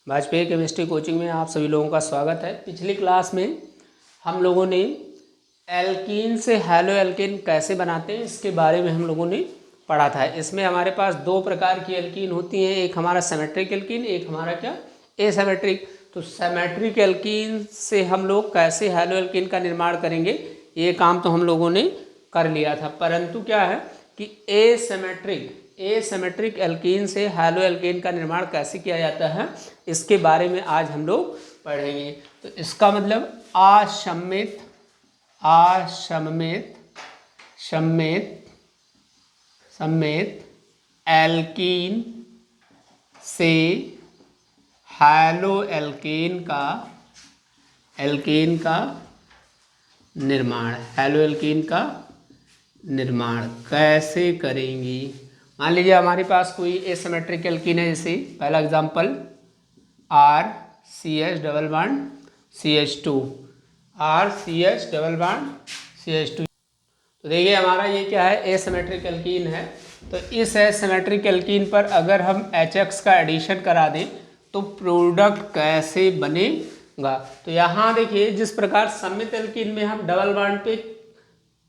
Vajpayee chemistry coaching में आप सभी लोगों का स्वागत है। पिछली क्लास में हम लोगों ने एल्कीन से हैलो एल्कीन कैसे बनाते हैं इसके बारे में हम लोगों ने पढ़ा था। इसमें हमारे पास दो प्रकार की एल्कीन होती हैं, एक हमारा सिमेट्रिक एल्कीन, एक हमारा क्या एसिमेट्रिक। तो सिमेट्रिक एल्कीन से हम लोग कैसे हैलो एल्कीन का निर्माण करेंगे ये काम तो हम लोगों ने कर लिया था, परंतु क्या है कि एसिमेट्रिक एल्कीन से हैलो एल्कीन का निर्माण कैसे किया जाता है इसके बारे में आज हम लोग पढ़ेंगे। तो इसका मतलब सम्मित एल्कीन से हैलो एल्कीन का निर्माण, हैलो एल्कीन का निर्माण कैसे करेंगी। मान लीजिए हमारे पास कोई एसिमेट्रिक एल्कीन है, जैसे पहला example RCH double bond CH2, RCH double bond CH2। तो देखिए हमारा ये क्या है, एसिमेट्रिक एल्कीन है। तो इस एसिमेट्रिक एल्कीन पर अगर हम HX का एडिशन करा दें तो प्रोडक्ट कैसे बनेगा। तो यहाँ देखिए जिस प्रकार सममित एल्कीन में हम डबल बॉन्ड पे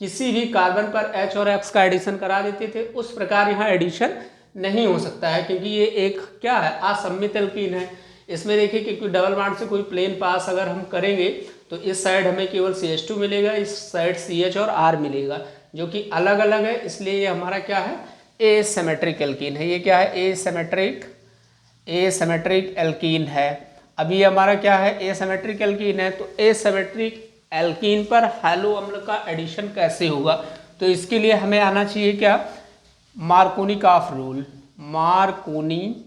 किसी भी कार्बन पर H और X का एडिशन करा देते थे, उस प्रकार यहाँ एडिशन नहीं हो सकता है, क्योंकि ये एक क्या है, असम्मित एल्कीन है। इसमें देखिए कि डबल बॉन्ड से कोई प्लेन पास अगर हम करेंगे तो इस साइड हमें केवल CH2 मिलेगा, इस साइड CH और R मिलेगा, जो कि अलग अलग है। इसलिए ये हमारा क्या है, एसिमेट्रिक एल्कीन है। ये क्या है, एसिमेट्रिक एल्कीन है। अभी हमारा क्या है, एसिमेट्रिक एल्कीन है। तो एसिमेट्रिक एल्कीन पर हैलो अम्ल का एडिशन कैसे होगा, तो इसके लिए हमें आना चाहिए क्या, मार्कोनी-काफ रूल। मार्कोनी-काफ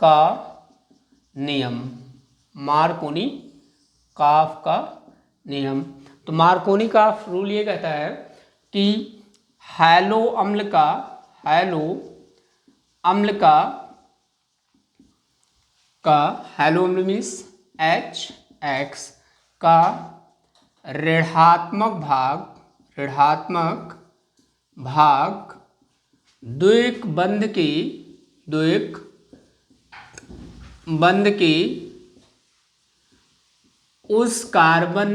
का नियम, मार्कोनी-काफ का नियम। तो मार्कोनी-काफ रूल ये कहता है कि हैलो अम्ल मीन्स HX का ऋणात्मक भाग द्विक बंध के उस कार्बन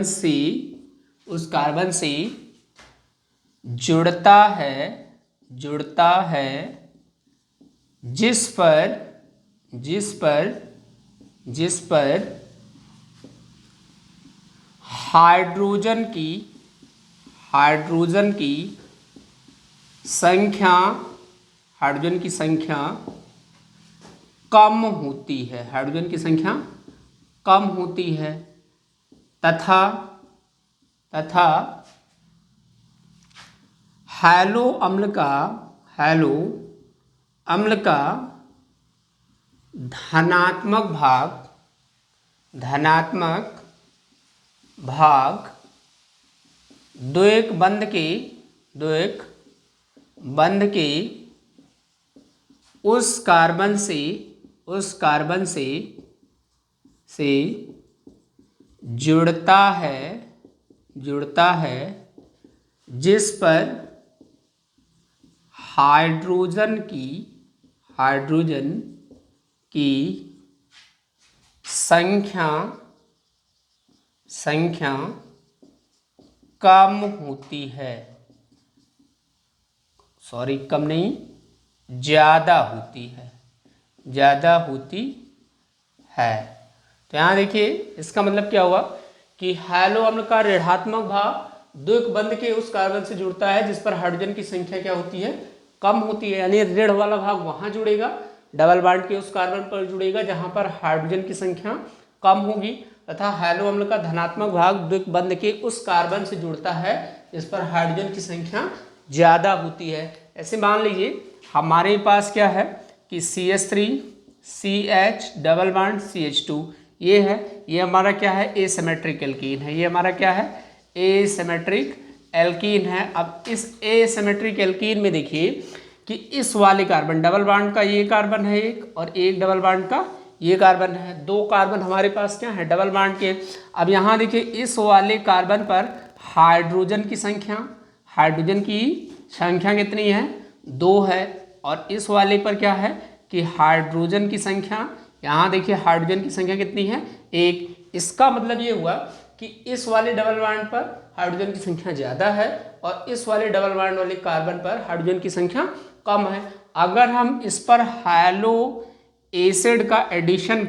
से जुड़ता है जिस पर हाइड्रोजन की संख्या कम होती है, तथा हैलो अम्ल का धनात्मक भाग द्विक बंध के उस कार्बन से जुड़ता है जिस पर हाइड्रोजन की संख्या कम होती है, कम नहीं, ज़्यादा होती है। तो यहाँ देखिए इसका मतलब क्या हुआ कि हैलो अम्ल का ऋणात्मक भाग द्विक बंध के उस कार्बन से जुड़ता है जिस पर हाइड्रोजन की संख्या क्या होती है, कम होती है। यानी ऋण वाला भाग वहाँ जुड़ेगा, डबल बॉन्ड के उस कार्बन पर जुड़ेगा जहाँ पर हाइड्रोजन की संख्या कम होगी, तथा हैलो अम्ल का धनात्मक भाग द्विक बंध के उस कार्बन से जुड़ता है जिस पर हाइड्रोजन की संख्या ज़्यादा होती है। ऐसे मान लीजिए हमारे पास क्या है कि CH3CH डबल बॉन्ड CH2 ये है, ये हमारा क्या है, एसिमेट्रिक एल्कीन है। ये हमारा क्या है, एसिमेट्रिक एल्कीन है। अब इस एसिमेट्रिक एल्कीन में देखिए कि इस वाले कार्बन, डबल बॉन्ड का ये कार्बन है एक, और एक डबल बॉन्ड का ये कार्बन है, दो कार्बन हमारे पास क्या है, डबल बॉन्ड के। अब यहाँ देखिए इस वाले कार्बन पर हाइड्रोजन की संख्या कितनी है, 2 है, और इस वाले पर क्या है कि हाइड्रोजन की संख्या, यहाँ देखिए हाइड्रोजन की संख्या कितनी है 1। इसका मतलब ये हुआ कि इस वाले डबल बॉन्ड पर हाइड्रोजन की संख्या ज़्यादा है और इस वाले डबल बॉन्ड वाले कार्बन पर हाइड्रोजन की संख्या कम है। अगर हम इस पर हैलो एसिड का एडिशन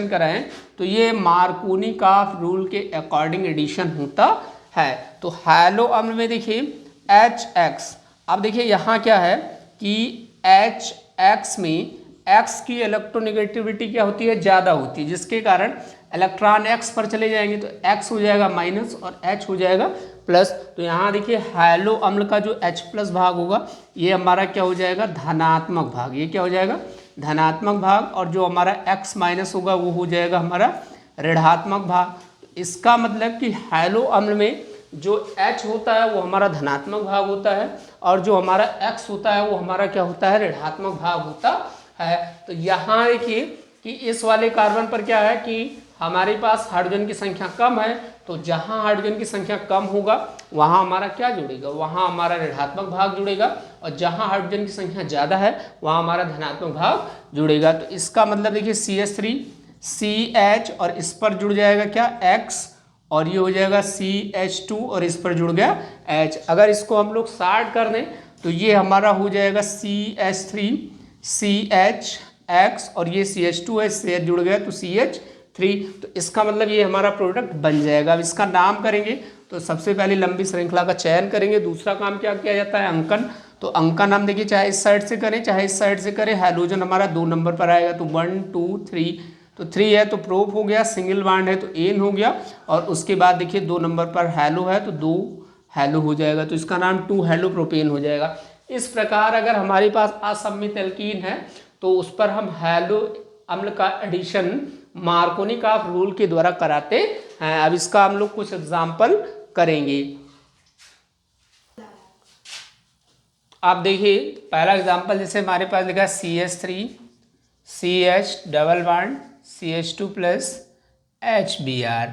कराएं, तो ये मार्कोनी का रूल के अकॉर्डिंग एडिशन होता है। तो हैलो अम्ल में देखिए HX, अब देखिए यहाँ क्या है कि HX में X की इलेक्ट्रोनेगेटिविटी क्या होती है, ज़्यादा होती है, जिसके कारण इलेक्ट्रॉन X पर चले जाएंगे तो X हो जाएगा माइनस और H हो जाएगा प्लस। तो यहाँ देखिए हैलो अम्ल का जो H प्लस भाग होगा ये हमारा क्या हो जाएगा, धनात्मक भाग। ये क्या हो जाएगा, धनात्मक भाग, और जो हमारा X माइनस होगा वो हो जाएगा हमारा ऋणात्मक भाग। तो इसका मतलब कि हैलो अम्ल में जो H होता है वो हमारा धनात्मक भाग होता है और जो हमारा X होता है वो हमारा क्या होता है, ऋणात्मक भाग होता है। तो यहाँ देखिए कि इस वाले कार्बन पर क्या है कि हमारे पास हाइड्रोजन की संख्या कम है, तो जहाँ हाइड्रोजन की संख्या कम होगा वहाँ हमारा क्या जुड़ेगा, वहाँ हमारा ऋणात्मक भाग जुड़ेगा, और जहाँ हाइड्रोजन की संख्या ज़्यादा है वहाँ हमारा धनात्मक भाग जुड़ेगा। तो इसका मतलब देखिए CH3 CH और इस पर जुड़ जाएगा क्या X, और ये हो जाएगा CH2 और इस पर जुड़ गया H। अगर इसको हम लोग शार्ट कर दें तो ये हमारा हो जाएगा CH3 CHX और ये CH2 है, CH जुड़ गया तो CH3। तो इसका मतलब ये हमारा प्रोडक्ट बन जाएगा। अब इसका नाम करेंगे तो सबसे पहले लंबी श्रृंखला का चयन करेंगे। दूसरा काम क्या किया जाता है, अंकन। तो अंकन हम देखिए चाहे इस साइड से करें चाहे इस साइड से करें, हैलोजन हमारा 2 नंबर पर आएगा तो 1 2 3, तो 3 है तो प्रोप हो गया, सिंगल बॉन्ड है तो एन हो गया, और उसके बाद देखिए 2 नंबर पर हैलो है तो 2 हैलो हो जाएगा, तो इसका नाम 2 हैलो प्रोपेन हो जाएगा। इस प्रकार अगर हमारे पास असम्मित एल्कीन है तो उस पर हम हैलो अम्ल का एडिशन मार्कोनी का रूल के द्वारा कराते हैं। अब इसका हम लोग कुछ एग्जाम्पल करेंगे। आप देखिए पहला एग्जाम्पल, जैसे हमारे पास लिखा है CH3 CH double bond CH2 plus HBr।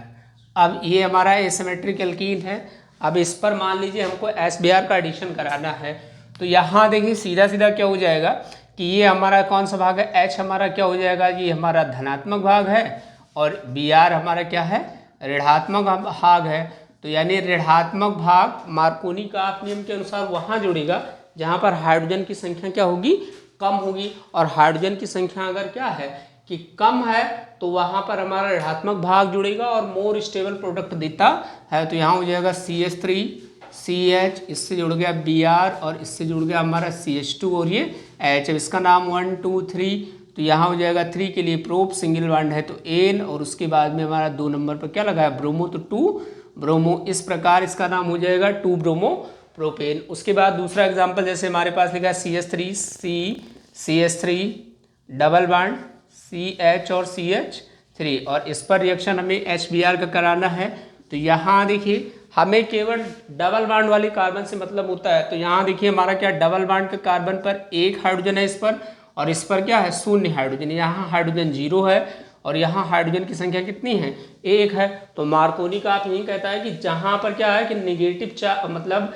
अब ये हमारा एसिमेट्रिक एल्कीन है। अब इस पर मान लीजिए हमको HBr का एडिशन कराना है, तो यहाँ देखिए सीधा सीधा क्या हो जाएगा कि ये हमारा कौन सा भाग है, H हमारा क्या हो जाएगा, ये हमारा धनात्मक भाग है और Br हमारा क्या है, ऋणात्मक भाग है। तो यानी ऋणात्मक भाग मार्कोनी का नियम के अनुसार वहाँ जुड़ेगा जहाँ पर हाइड्रोजन की संख्या क्या होगी, कम होगी, और हाइड्रोजन की संख्या अगर क्या है कि कम है तो वहाँ पर हमारा ऋणात्मक भाग जुड़ेगा और मोर स्टेबल प्रोडक्ट देता है। तो यहाँ हो जाएगा CH3 CH, इससे जुड़ गया Br और इससे जुड़ गया हमारा CH2 और ये H। इसका नाम 1 2 3, तो यहाँ हो जाएगा 3 के लिए प्रोप, सिंगल बॉन्ड है तो एन, और उसके बाद में हमारा 2 नंबर पर क्या लगा है ब्रोमो, तो 2 ब्रोमो। इस प्रकार इसका नाम हो जाएगा 2 ब्रोमो प्रोपेन। उसके बाद दूसरा एग्जाम्पल, जैसे हमारे पास लिखा है CH3 डबल बॉन्ड CH और CH3, और इस पर रिएक्शन हमें HBr का कराना है। तो यहाँ देखिए हमें केवल डबल बॉन्ड वाले कार्बन से मतलब होता है। तो यहाँ देखिए हमारा क्या, डबल बॉन्ड के कार्बन पर 1 हाइड्रोजन है इस पर, और इस पर क्या है 0 हाइड्रोजन। यहाँ हाइड्रोजन 0 है और यहाँ हाइड्रोजन की संख्या कितनी है, 1 है। तो मार्कोनी का आप यही कहता है कि जहाँ पर क्या है कि निगेटिव मतलब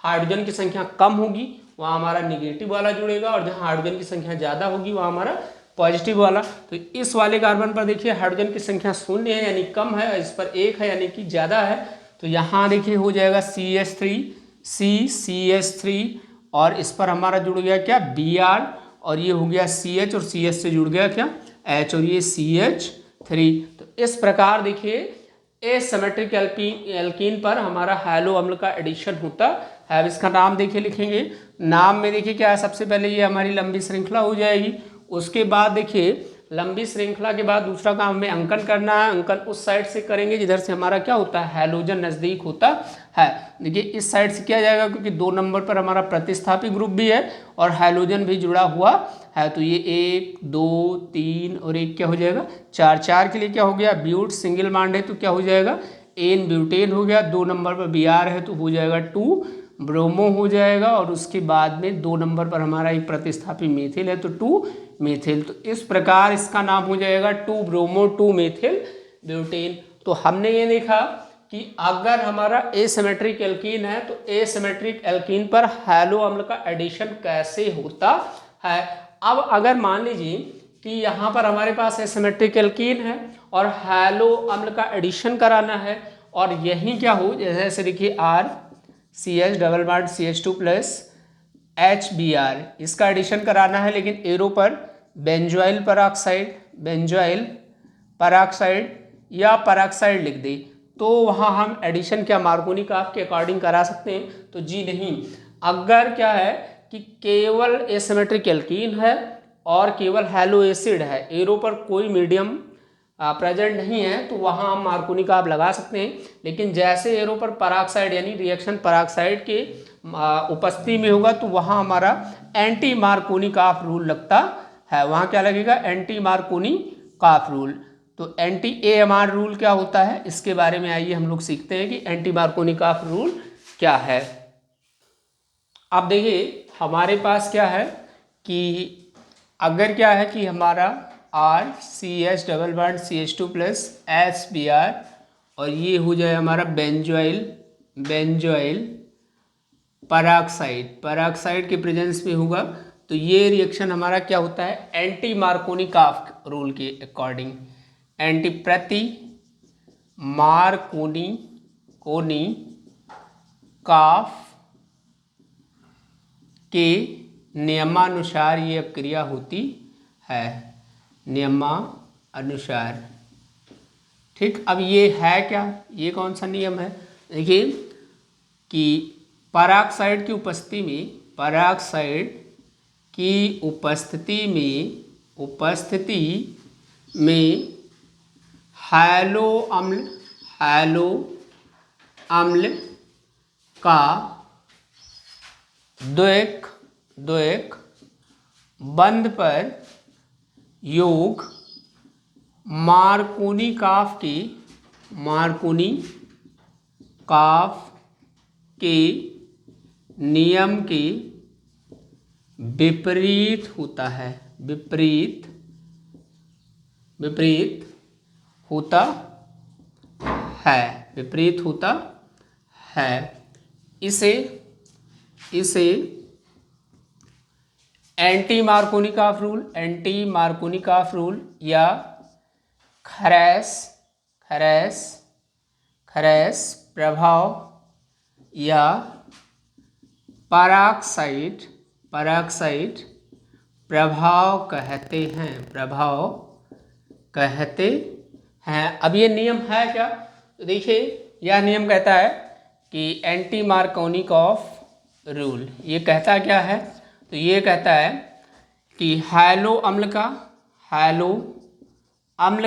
हाइड्रोजन की संख्या कम होगी वहाँ हमारा निगेटिव वाला जुड़ेगा, और जहाँ हाइड्रोजन की संख्या ज़्यादा होगी वहाँ हमारा पॉजिटिव वाला। तो इस वाले कार्बन पर देखिए हाइड्रोजन की संख्या 0 है यानी कम है, इस पर 1 है यानी कि ज़्यादा है। तो यहाँ देखिए हो जाएगा CH3 और इस पर हमारा जुड़ गया क्या Br, और ये हो गया CH और CH से जुड़ गया क्या H, और ये CH3। तो इस प्रकार देखिए एसिमेट्रिक एल्कीन पर हमारा हैलो अम्ल का एडिशन होता है। अब इसका नाम देखिए लिखेंगे, नाम में देखिए क्या है, सबसे पहले ये हमारी लंबी श्रृंखला हो जाएगी। उसके बाद देखिए लंबी श्रृंखला के बाद दूसरा काम हमें अंकन करना है। अंकन उस साइड से करेंगे जिधर से हमारा क्या होता है, हैलोजन नज़दीक होता है। देखिए इस साइड से किया जाएगा क्योंकि 2 नंबर पर हमारा प्रतिस्थापी ग्रुप भी है और हैलोजन भी जुड़ा हुआ है। तो ये 1 2 3 और 1 क्या हो जाएगा 4, 4 के लिए क्या हो गया ब्यूट, सिंगल बॉन्ड है तो क्या हो जाएगा एन ब्यूटेन हो गया। 2 नंबर पर Br है तो हो जाएगा 2 ब्रोमो हो जाएगा, और उसके बाद में 2 नंबर पर हमारा एक प्रतिस्थापी मेथिल है तो 2 मेथिल। तो इस प्रकार इसका नाम हो जाएगा 2 ब्रोमो 2 मेथिल ब्यूटेन। तो हमने ये देखा कि अगर हमारा एसिमेट्रिक एल्कीन है तो एसिमेट्रिक एल्कीन पर हैलो अम्ल का एडिशन कैसे होता है। अब अगर मान लीजिए कि यहाँ पर हमारे पास एसिमेट्रिक एल्कीन है और हैलो अम्ल का एडिशन कराना है, और यही क्या हो, जैसे देखिए RCH double bond CH2 plus HBr, इसका एडिशन कराना है, लेकिन एरो पर बेंजोइल पराक्साइड या पराक्साइड लिख दे तो वहाँ हम एडिशन क्या मार्कोनी का आपके अकॉर्डिंग करा सकते हैं? तो जी नहीं। अगर क्या है कि केवल एसिमेट्रिक एल्कीन है और केवल हैलो एसिड है, एरो पर कोई मीडियम प्रेजेंट नहीं है, तो वहाँ हम मार्कोनी का आप लगा सकते हैं। लेकिन जैसे एरो पर पराक्साइड यानी रिएक्शन पराक्साइड के उपस्थिति में होगा तो वहाँ हमारा एंटी मार्कोनी का रूल लगता है। वहाँ क्या लगेगा? एंटी मार्कोनी का रूल। तो एंटी AMR रूल क्या होता है, इसके बारे में आइए हम लोग सीखते हैं कि एंटी मार्कोनी का रूल क्या है। अब देखिए हमारे पास क्या है कि अगर क्या है कि हमारा RCH double bond CH2 plus HBr और ये हो जाए हमारा बेंजोइल पराक्साइड के प्रेजेंस में होगा, तो ये रिएक्शन हमारा क्या होता है? एंटी मार्कोनी काफ रूल के अकॉर्डिंग एंटी मार्कोनी काफ के नियमानुसार ये क्रिया होती है, नियमानुसार। ठीक, अब ये है क्या, ये कौन सा नियम है? देखिए कि पराक्साइड की उपस्थिति में हैलो अम्ल का द्वैक बंध पर योग मार्कोनी काफ के नियम के विपरीत होता है, विपरीत होता है। इसे एंटी मार्कोनी काफ रूल या खरेस प्रभाव या पराक्साइड प्रभाव कहते हैं। अब ये नियम है क्या? तो देखिए यह नियम कहता है कि एंटी मार्कोनी काफ रूल ये कहता क्या है? तो ये कहता है कि हैलो अम्ल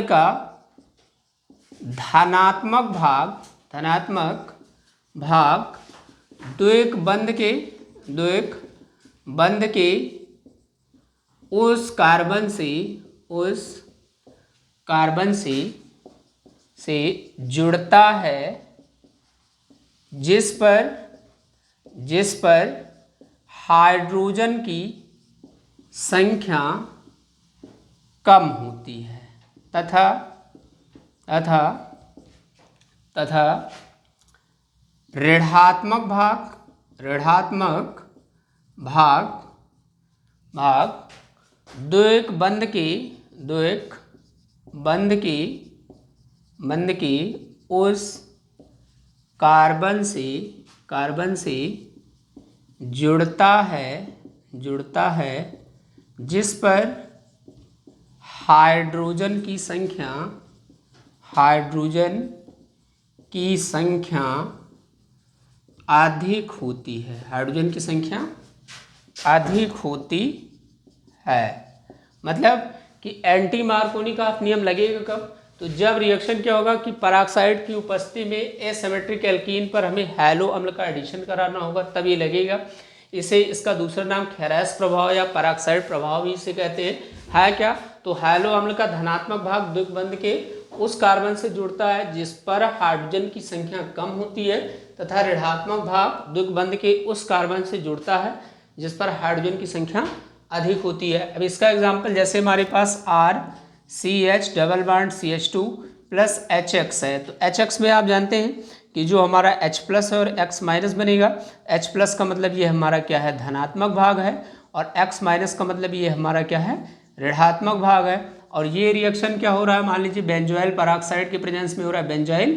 का धनात्मक भाग द्वैक बंध के उस कार्बन से जुड़ता है जिस पर हाइड्रोजन की संख्या कम होती है तथा ऋणात्मक भाग द्वैक बंध के उस कार्बन से जुड़ता है जिस पर हाइड्रोजन की संख्या अधिक होती है, मतलब कि एंटी मार्कोनी का नियम लगेगा कब? तो जब रिएक्शन क्या होगा कि पराक्साइड की उपस्थिति में एसिमेट्रिक एल्कीन पर हमें हैलो अम्ल का एडिशन कराना होगा, तब ये लगेगा। इसका दूसरा नाम खैरेस प्रभाव या पराक्साइड प्रभाव भी इसे कहते हैं। है क्या? तो हैलो अम्ल का धनात्मक भाग द्वैक बंध के उस कार्बन से जुड़ता है जिस पर हाइड्रोजन की संख्या कम होती है तथा ऋणात्मक भाग द्वैक बंध के उस कार्बन से जुड़ता है जिस पर हाइड्रोजन की संख्या अधिक होती है। अब इसका एग्जाम्पल, जैसे हमारे पास RCH double bond CH2 plus HX है। तो HX में आप जानते हैं कि जो हमारा H प्लस है और X माइनस बनेगा। H प्लस का मतलब ये हमारा क्या है, धनात्मक भाग है, और X माइनस का मतलब ये हमारा क्या है, ऋणात्मक भाग है। और ये रिएक्शन क्या हो रहा है, मान लीजिए बेंजोइल पेरोक्साइड के प्रेजेंस में हो रहा है, बेंजोइल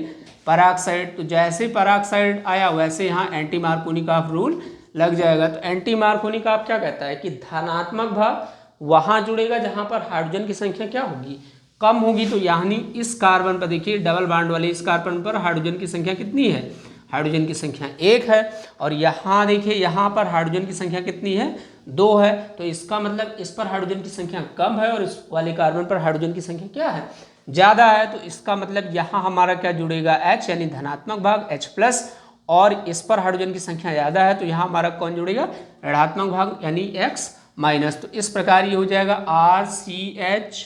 पेरोक्साइड। तो जैसे पेरोक्साइड आया वैसे यहाँ एंटी मार्कोनिकॉफ रूल लग जाएगा। तो एंटी मार्कोनिकॉफ क्या कहता है कि धनात्मक भाग वहाँ जुड़ेगा जहाँ पर हाइड्रोजन की संख्या क्या होगी, कम होगी। तो यानी इस कार्बन पर देखिए, डबल बॉन्ड वाले इस कार्बन पर हाइड्रोजन की संख्या कितनी है, हाइड्रोजन की संख्या 1 है। और यहाँ देखिए, यहाँ पर हाइड्रोजन की संख्या कितनी है, 2 है। तो इसका मतलब इस पर हाइड्रोजन की संख्या कम है और इस वाले कार्बन पर हाइड्रोजन की संख्या क्या है, ज़्यादा है। तो इसका मतलब यहाँ हमारा क्या जुड़ेगा, H यानी धनात्मक भाग H प्लस, और इस पर हाइड्रोजन की संख्या ज़्यादा है तो यहाँ हमारा कौन जुड़ेगा, ऋणात्मक भाग यानी X माइनस। तो इस प्रकार ये हो जाएगा RCH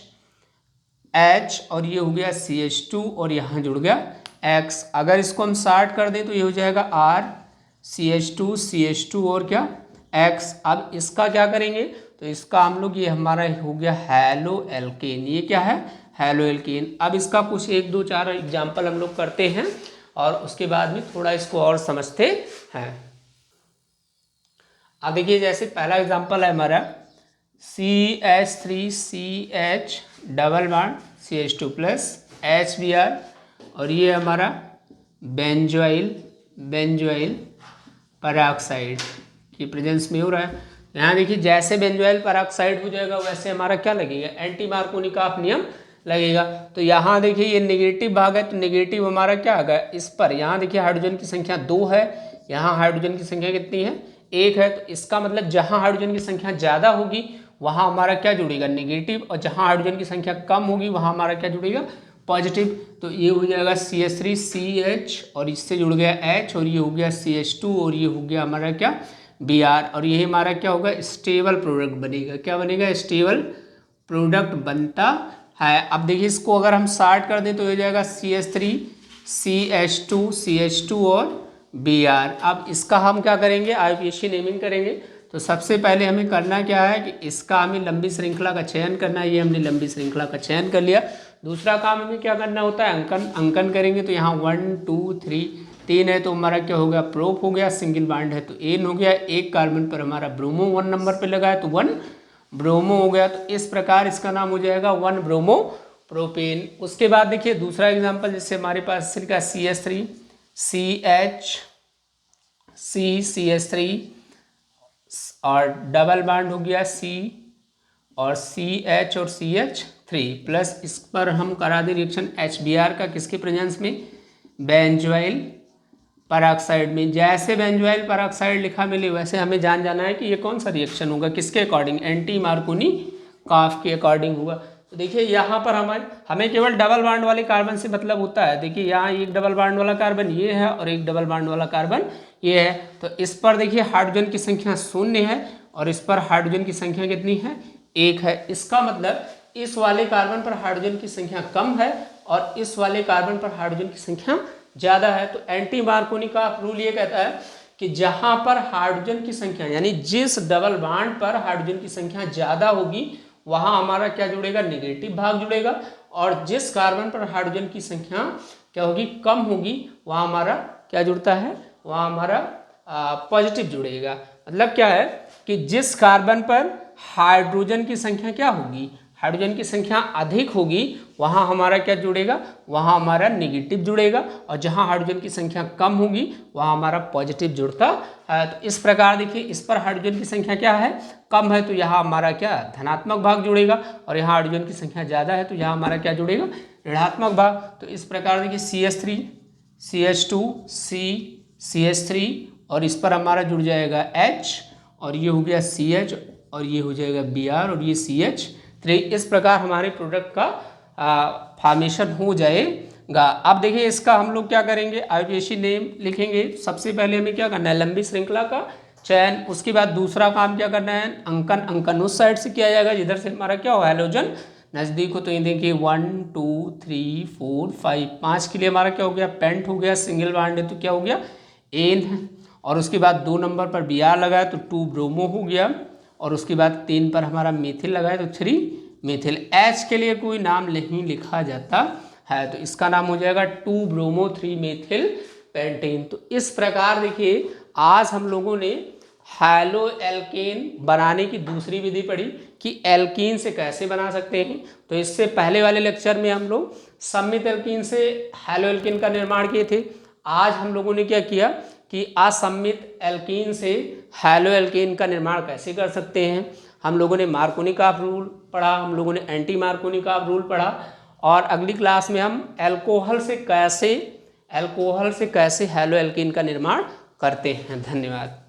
H और ये हो गया CH2 और यहाँ जुड़ गया X। अगर इसको हम शार्ट कर दें तो ये हो जाएगा RCH2 CH2 और क्या X। अब इसका क्या करेंगे, तो इसका हम लोग, ये हमारा हो गया हैलो एल्केन। ये क्या है, हैलो एल्केन। अब इसका कुछ 1 2 4 एग्जाम्पल हम लोग करते हैं और उसके बाद में थोड़ा इसको और समझते हैं। अब देखिए, जैसे पहला एग्जाम्पल है हमारा CH3CH double bond CH2 plus HBr, और ये हमारा बेंजोइल पेरोक्साइड की प्रेजेंस में हो रहा है। यहाँ देखिए, जैसे बेंजोइल पेरोक्साइड हो जाएगा वैसे हमारा क्या लगेगा, एंटी मार्कोनिकॉफ नियम लगेगा। तो यहाँ देखिए ये नेगेटिव भाग है, तो नेगेटिव हमारा क्या आ गया इस पर। यहाँ देखिए हाइड्रोजन की संख्या 2 है, यहाँ हाइड्रोजन की संख्या कितनी है, 1 है। तो इसका मतलब जहाँ हाइड्रोजन की संख्या ज़्यादा होगी वहाँ हमारा क्या जुड़ेगा, नेगेटिव, और जहाँ हाइड्रोजन की संख्या कम होगी वहाँ हमारा क्या जुड़ेगा, पॉजिटिव। तो ये हो जाएगा CH3CH और इससे जुड़ गया H, और ये हो गया CH2 और ये हो गया हमारा क्या, Br, और ये हमारा क्या होगा, स्टेबल प्रोडक्ट बनेगा। क्या बनेगा, स्टेबल प्रोडक्ट बनता है। अब देखिए इसको अगर हम शार्ट कर दें तो हो जाएगा CH3CH2 और Br। अब इसका हम क्या करेंगे, IUPAC नेमिंग करेंगे। तो सबसे पहले हमें करना क्या है कि इसका हमें लंबी श्रृंखला का चयन करना है। ये हमने लंबी श्रृंखला का चयन कर लिया। दूसरा काम हमें क्या करना होता है, अंकन करेंगे। तो यहाँ 1 2 3 3 है, तो हमारा क्या हो गया, प्रोप हो गया, सिंगल बॉन्ड है तो एन हो गया। एक कार्बन पर हमारा ब्रोमो 1 नंबर पे लगा है तो 1 ब्रोमो हो गया। तो इस प्रकार इसका नाम हो जाएगा 1 ब्रोमो प्रोपेन। उसके बाद देखिए दूसरा एग्जाम्पल, जिससे हमारे पास सिर्फ CH3CH3 और डबल बॉन्ड हो गया C और CH और CH3 प्लस, इस पर हम करा दें रिएक्शन HBr का, किसके प्रेजेंस में, बेंजोइल पेरोक्साइड में। जैसे बेंजोइल पेरोक्साइड लिखा मिले वैसे हमें जाना है कि ये कौन सा रिएक्शन होगा, किसके अकॉर्डिंग, एंटी मार्कोनिकॉफ के अकॉर्डिंग होगा। तो देखिए यहाँ पर हमें केवल डबल बॉन्ड वाले कार्बन से मतलब होता है। देखिए यहाँ एक डबल बॉन्ड वाला कार्बन ये है और एक डबल बॉन्ड वाला कार्बन ये है। तो इस पर देखिए हाइड्रोजन की संख्या 0 है और इस पर हाइड्रोजन की संख्या कितनी है, 1 है। इसका मतलब इस वाले कार्बन पर हाइड्रोजन की संख्या कम है और इस वाले कार्बन पर हाइड्रोजन की संख्या ज़्यादा है। तो एंटी मार्कोनिकॉफ रूल ये कहता है कि जहाँ पर हाइड्रोजन की संख्या, यानी जिस डबल बॉन्ड पर हाइड्रोजन की संख्या ज़्यादा होगी वहाँ हमारा क्या जुड़ेगा, नेगेटिव भाग जुड़ेगा, और जिस कार्बन पर हाइड्रोजन की संख्या क्या होगी, कम होगी, वहाँ हमारा क्या जुड़ता है, वहाँ हमारा पॉजिटिव जुड़ेगा। मतलब क्या है कि जिस कार्बन पर हाइड्रोजन की संख्या क्या होगी, हाइड्रोजन की संख्या अधिक होगी, वहाँ हमारा क्या जुड़ेगा, वहाँ हमारा नेगेटिव जुड़ेगा, और जहाँ हाइड्रोजन की संख्या कम होगी वहाँ हमारा पॉजिटिव जुड़ता है। तो इस प्रकार देखिए, इस पर हाइड्रोजन की संख्या क्या है, कम है, तो यहाँ हमारा क्या, धनात्मक भाग जुड़ेगा, और यहाँ हाइड्रोजन की संख्या ज़्यादा है तो यहाँ हमारा क्या जुड़ेगा, ऋणात्मक भाग। तो इस प्रकार देखिए CH3 CH2 CH3 और इस पर हमारा जुड़ जाएगा H, और ये हो गया CH, और ये हो जाएगा Br, और ये CH3। इस प्रकार हमारे प्रोडक्ट का फॉर्मेशन हो जाएगा। अब देखिए इसका हम लोग क्या करेंगे, IUPAC नेम लिखेंगे। सबसे पहले हमें क्या करना है, लंबी श्रृंखला का चयन। उसके बाद दूसरा काम क्या करना है, अंकन उस साइड से किया जाएगा जिधर से हमारा क्या हो, हैलोजन नज़दीक हो। तो ये देखिए 1 2 3 4 5 5 के लिए हमारा क्या हो गया, पेंट हो गया, सिंगल बॉन्ड है तो क्या हो गया, एन है। और उसके बाद 2 नंबर पर Br लगाया तो 2 ब्रोमो हो गया, और उसके बाद 3 पर हमारा मेथिल लगाया तो 3 मेथिल। H के लिए कोई नाम नहीं लिखा जाता है, तो इसका नाम हो जाएगा 2-ब्रोमो-3-मेथिल पेंटेन। तो इस प्रकार देखिए आज हम लोगों ने हैलो एल्केन बनाने की दूसरी विधि पढ़ी कि एल्कीन से कैसे बना सकते हैं। तो इससे पहले वाले लेक्चर में हम लोग सममित एल्कीन से हैलो एल्केन का निर्माण किए थे। आज हम लोगों ने क्या किया कि असम्मित एल्कीन से हैलो एल्केन का निर्माण कैसे कर सकते हैं। हम लोगों ने मार्कोनिकॉफ रूल पढ़ा, हम लोगों ने एंटी मार्कोनिकॉफ रूल पढ़ा, और अगली क्लास में हम अल्कोहल से कैसे हैलो एल्केन का निर्माण करते हैं। धन्यवाद।